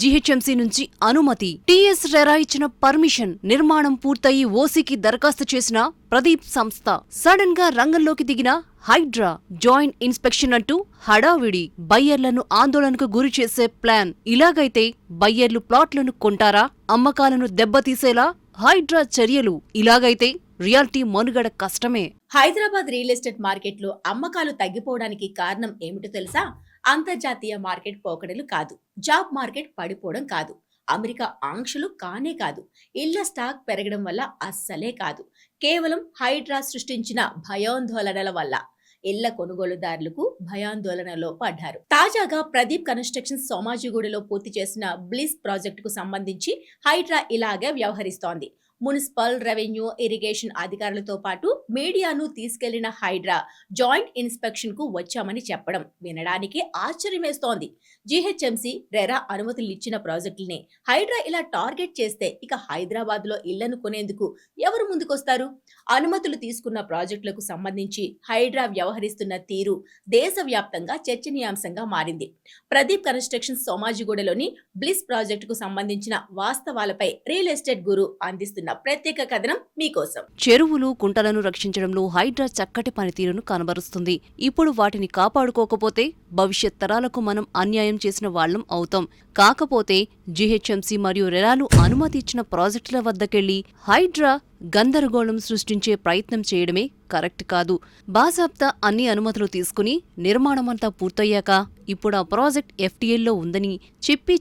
GHMC నుంచి అనుమతి. TS RERA ఇచ్చిన పర్మిషన్. నిర్మాణం పూర్తయి ఓసీకి దరఖాస్తు చేసిన ప్రదీప్ సంస్థ. సడన్ గా రంగంలోకి దిగిన హైడ్రా. జాయింట్ ఇన్స్పెక్షన్ అంటూ హడావిడి. బయ్యర్లను ఆందోళనకు గురి చేసే ప్లాన్. ఇలాగైతే బయ్యర్లు ప్లాట్లను కొంటారా? అమ్మకాలను దెబ్బతీసేలా హైడ్రా చర్యలు. ఇలాగైతే రియాలిటీ మనుగడ కష్టమే. హైదరాబాద్ రియల్ ఎస్టేట్ మార్కెట్లో అమ్మకాలు తగ్గిపోవడానికి కారణం ఏమిటో తెలుసా? అంతర్జాతీయ మార్కెట్ పోకడలు కాదు, జాబ్ మార్కెట్ పడిపోవడం కాదు, అమెరికా ఆంక్షలు కానే కాదు, ఇళ్ల స్టాక్ పెరగడం వల్ల అస్సలే కాదు, కేవలం హైడ్రా సృష్టించిన భయాందోళనల వల్ల ఇళ్ల కొనుగోలుదారులకు భయాందోళనలో పడ్డారు. తాజాగా ప్రదీప్ కన్స్ట్రక్షన్ సోమాజిగూడలో పూర్తి చేసిన బ్లిస్ ప్రాజెక్టుకు సంబంధించి హైడ్రా ఇలాగే వ్యవహరిస్తోంది. మున్సిపల్, రెవెన్యూ, ఇరిగేషన్ అధికారులతో పాటు మీడియాను తీసుకెళ్లిన హైడ్రా జాయింట్ ఇన్స్పెక్షన్ కు వచ్చామని చెప్పడం వినడానికి ఆశ్చర్యమేస్తోంది. జీహెచ్ఎంసీ రెరా అనుమతులు ఇచ్చిన ప్రాజెక్టుల్ని హైడ్రా ఇలా టార్గెట్ చేస్తే ఇక హైదరాబాద్ లో ఇళ్లను కొనేందుకు ఎవరు ముందుకొస్తారు? అనుమతులు తీసుకున్న ప్రాజెక్టులకు సంబంధించి హైడ్రా వ్యవహరిస్తున్న తీరు దేశవ్యాప్తంగా చర్చనీయాంశంగా మారింది. ప్రదీప్ కన్స్ట్రక్షన్ సోమాజిగూడలోని బ్లిస్ ప్రాజెక్టుకు సంబంధించిన వాస్తవాలపై రియల్ ఎస్టేట్ గురు అందిస్తున్న ప్రత్యేక కథనం మీకోసం. చెరువులు, కుంటలను రక్షించడంలో హైడ్రా చక్కటి పనితీరును కనబరుస్తుంది. ఇప్పుడు వాటిని కాపాడుకోకపోతే భవిష్యత్ తరాలకు మనం అన్యాయం చేసిన వాళ్లం అవుతాం. కాకపోతే జీహెచ్ఎంసీ మరియు రెరాలు అనుమతి ఇచ్చిన ప్రాజెక్టుల వద్దకెళ్లి హైడ్రా గందరగోళం సృష్టించే ప్రయత్నం చేయడమే కరెక్ట్ కాదు. బాజాబ్తా అన్ని అనుమతులు తీసుకుని నిర్మాణమంతా పూర్తయ్యాక ఇప్పుడు ఆ ప్రాజెక్ట్ ఎఫ్టీఎల్లో ఉందని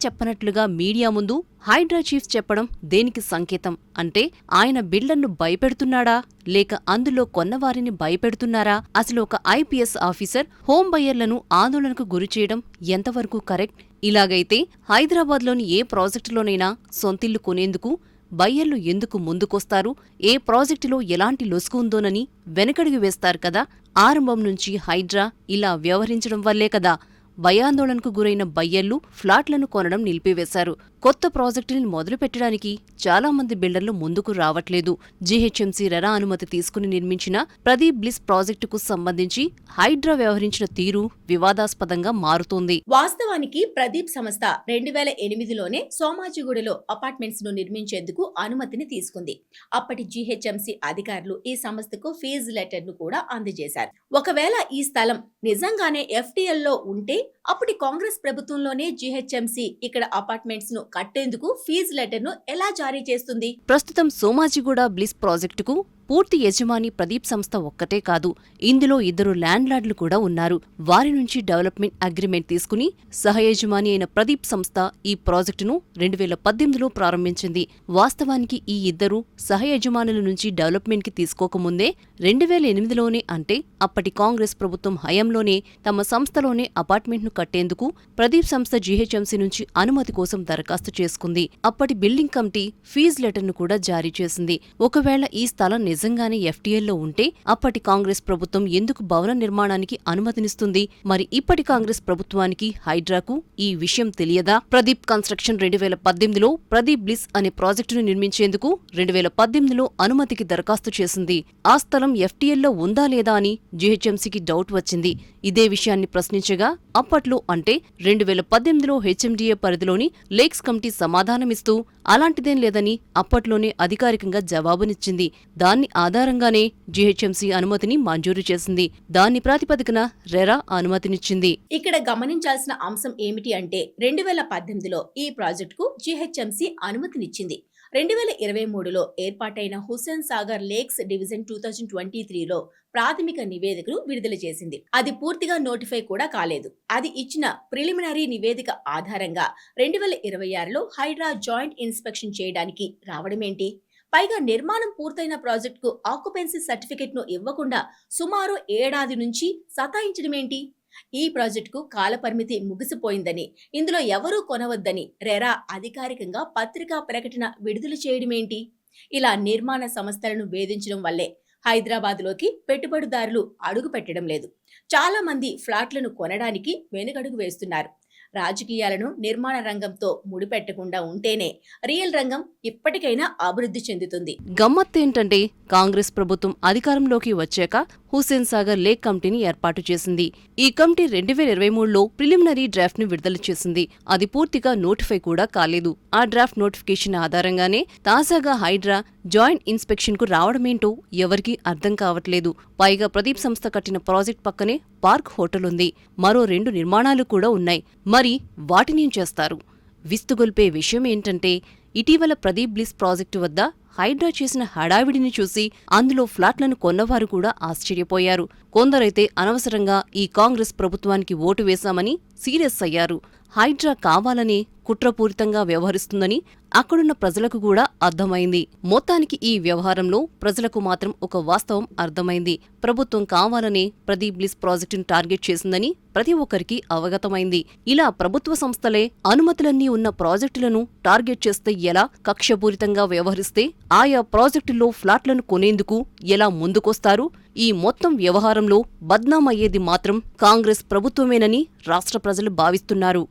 చెప్పనట్లుగా మీడియా ముందు హైడ్రా చీఫ్ చెప్పడం దేనికి సంకేతం? అంటే ఆయన బిల్డర్ను భయపెడుతున్నాడా, లేక అందులో కొన్నవారిని భయపెడుతున్నారా? అసలు ఒక ఐపీఎస్ ఆఫీసర్ హోం బయ్యర్లను ఆందోళనకు గురిచేయడం ఎంతవరకు కరెక్ట్? ఇలాగైతే హైదరాబాద్లోని ఏ ప్రాజెక్టులోనైనా సొంతిల్లు కొనేందుకు బయ్యర్లు ఎందుకు ముందుకొస్తారు? ఏ ప్రాజెక్టులో ఎలాంటి లొసుగు ఉందోనని వెనకడుగు వేస్తారు కదా. ఆరంభం నుంచి హైడ్రా ఇలా వ్యవహరించడం వల్లే కదా భయాందోళనకు గురైన బయ్యర్లు ఫ్లాట్లను కొనడం నిలిపివేశారు. కొత్త ప్రాజెక్టుని మొదలుపెట్టడానికి చాలా మంది బిల్డర్లు ముందుకు రావట్లేదు. జీహెచ్ఎంసీ రెరా అనుమతి తీసుకుని నిర్మించిన ప్రదీప్ బ్లిస్ ప్రాజెక్టుకు సంబంధించి హైడ్రా వ్యవహరించిన తీరు వివాదాస్పదంగా మారుతోంది. వాస్తవానికి ప్రదీప్ సంస్థ 2008లోనే సోమాజిగూడలో అపార్ట్మెంట్స్ ను నిర్మించేందుకు అనుమతిని తీసుకుంది. అప్పటి జీహెచ్ఎంసీ అధికారులు ఈ సంస్థకు ఫీజు లెటర్ ను కూడా అందజేశారు. ఒకవేళ ఈ స్థలం నిజంగానే ఎఫ్టీఎల్ లో ఉంటే అప్పటి కాంగ్రెస్ ప్రభుత్వంలోనే జీహెచ్ఎంసీ ఇక్కడ అపార్ట్మెంట్స్ ను కట్టేందుకు ఫీజు లెటర్ ను ఎలా జారీ చేస్తుంది? ప్రస్తుతం సోమాజిగూడ బ్లిస్ ప్రాజెక్టుకు పూర్తి యజమాని ప్రదీప్ సంస్థ ఒక్కటే కాదు, ఇందులో 2 ల్యాండ్లార్డులు కూడా ఉన్నారు. వారి నుంచి డెవలప్మెంట్ అగ్రిమెంట్ తీసుకుని సహయజమాని అయిన ప్రదీప్ సంస్థ ఈ ప్రాజెక్టును 2018లో ప్రారంభించింది. వాస్తవానికి ఈ 2 సహయజమానుల నుంచి డెవలప్మెంట్ కి తీసుకోకముందే 2008లోనే, అంటే అప్పటి కాంగ్రెస్ ప్రభుత్వం హయాంలోనే తమ సంస్థలోనే అపార్ట్మెంట్ను కట్టేందుకు ప్రదీప్ సంస్థ జీహెచ్ఎంసీ నుంచి అనుమతి కోసం దరఖాస్తు చేసుకుంది. అప్పటి బిల్డింగ్ కమిటీ ఫీజు లెటర్ను కూడా జారీ చేసింది. ఒకవేళ ఈ స్థలం నిజంగానే ఎఫ్టీఎల్లో ఉంటే అప్పటి కాంగ్రెస్ ప్రభుత్వం ఎందుకు భవన నిర్మాణానికి అనుమతినిస్తుంది? మరి ఇప్పటి కాంగ్రెస్ ప్రభుత్వానికి హైడ్రాకు ఈ విషయం తెలియదా? ప్రదీప్ కన్స్ట్రక్షన్ 2018లో ప్రదీప్ బ్లిస్ అనే ప్రాజెక్టును నిర్మించేందుకు 2018లో అనుమతికి దరఖాస్తు చేసింది. ఆ స్థలం ఎఫ్టీఎల్లో ఉందా లేదా అని జీహెచ్ఎంసీకి డౌట్ వచ్చింది. ఇదే విషయాన్ని ప్రశ్నించగా అప్పట్లో, అంటే 2018లో హెచ్ఎండిఏ పరిధిలోని లేక్స్ కమిటీ సమాధానమిస్తూ అలాంటిదేం లేదని అప్పట్లోనే అధికారికంగా జవాబునిచ్చింది. దాన్ని ఆధారంగానే జీహెచ్ఎంసీ అనుమతిని మంజూరు చేసింది. దాని ప్రాతిపదికన రెరా అనుమతినిచ్చింది. ఇక్కడ గమనించాల్సిన అంశం ఏమిటి అంటే 2018లో ఈ ప్రాజెక్టుకు జీహెచ్ఎంసీ అనుమతినిచ్చింది. 2023లో ఏర్పాటైన హుస్సేన్ సాగర్ లేక్స్ డివిజన్ 2023లో ప్రాథమిక నివేదికను విడుదల చేసింది. అది పూర్తిగా నోటిఫై కూడా కాలేదు. అది ఇచ్చిన ప్రిలిమినరీ నివేదిక ఆధారంగా 2026లో హైడ్రా జాయింట్ ఇన్స్పెక్షన్ చేయడానికి రావడమేంటి? పైగా నిర్మాణం పూర్తయిన ప్రాజెక్టుకు ఆక్యుపెన్సీ సర్టిఫికెట్ ను ఇవ్వకుండా సుమారు ఏడాది నుంచి సతాయించడమేంటి? ఈ ప్రాజెక్టుకు కాలపరిమితి ముగిసిపోయిందని, ఇందులో ఎవరూ కొనవద్దని రెరా అధికారికంగా పత్రికా ప్రకటన విడుదల చేయడమేంటి? ఇలా నిర్మాణ సంస్థలను వేధించడం వల్లే హైదరాబాద్లోకి పెట్టుబడిదారులు అడుగు పెట్టడం లేదు. చాలా మంది ఫ్లాట్లను కొనడానికి వెనుకడుగు వేస్తున్నారు. రాజకీయాలను నిర్మాణ రంగంతో ముడిపెట్టకుండా ఉంటేనే రియల్ రంగం ఇప్పటికైనా అభివృద్ధి చెందుతుంది. గమ్మత్తేంటంటే కాంగ్రెస్ ప్రభుత్వం అధికారంలోకి వచ్చాక హుస్సేన్ సాగర్ లేక్ కమిటీని ఏర్పాటు చేసింది. ఈ కమిటీ 2023లో ప్రిలిమినరీ డ్రాఫ్ట్ ని విడుదల చేసింది. అది పూర్తిగా నోటిఫై కూడా కాలేదు. ఆ డ్రాఫ్ట్ నోటిఫికేషన్ ఆధారంగానే తాజాగా హైడ్రా జాయింట్ ఇన్స్పెక్షన్ కు రావడమేంటో ఎవరికీ అర్థం కావట్లేదు. పైగా ప్రదీప్ సంస్థ కట్టిన ప్రాజెక్ట్ పక్కనే పార్క్ హోటల్ ఉంది. మరో 2 నిర్మాణాలు కూడా ఉన్నాయి. మరి వాటినేం చేస్తారు? విస్తుగొల్పే విషయం ఏంటంటే ఇటీవల ప్రదీప్ బ్లిస్ ప్రాజెక్టు వద్ద హైడ్రా చేసిన హడావిడిని చూసి అందులో ఫ్లాట్లను కొన్నవారు కూడా ఆశ్చర్యపోయారు. కొందరైతే అనవసరంగా ఈ కాంగ్రెస్ ప్రభుత్వానికి ఓటు వేశామని సీరియస్ అయ్యారు. హైడ్రా కావాలనే కుట్రపూరితంగా వ్యవహరిస్తుందని అక్కడున్న ప్రజలకు కూడా అర్థమైంది. మొత్తానికి ఈ వ్యవహారంలో ప్రజలకు మాత్రం ఒక వాస్తవం అర్థమైంది. ప్రభుత్వం కావాలనే ప్రదీప్ బ్లిస్ ప్రాజెక్టును టార్గెట్ చేసిందని ప్రతి ఒక్కరికి అవగతమైంది. ఇలా ప్రభుత్వ సంస్థలే అనుమతులన్నీ ఉన్న ప్రాజెక్టులను టార్గెట్ చేస్తే ఎలా, కక్షపూరితంగా వ్యవహరిస్తే ఆయా ప్రాజెక్టుల్లో ఫ్లాట్లను కొనేందుకు ఎలా ముందుకొస్తారు? ఈ మొత్తం వ్యవహారంలో బద్నామయ్యేది మాత్రం కాంగ్రెస్ ప్రభుత్వమేనని రాష్ట్ర ప్రజలు భావిస్తున్నారు.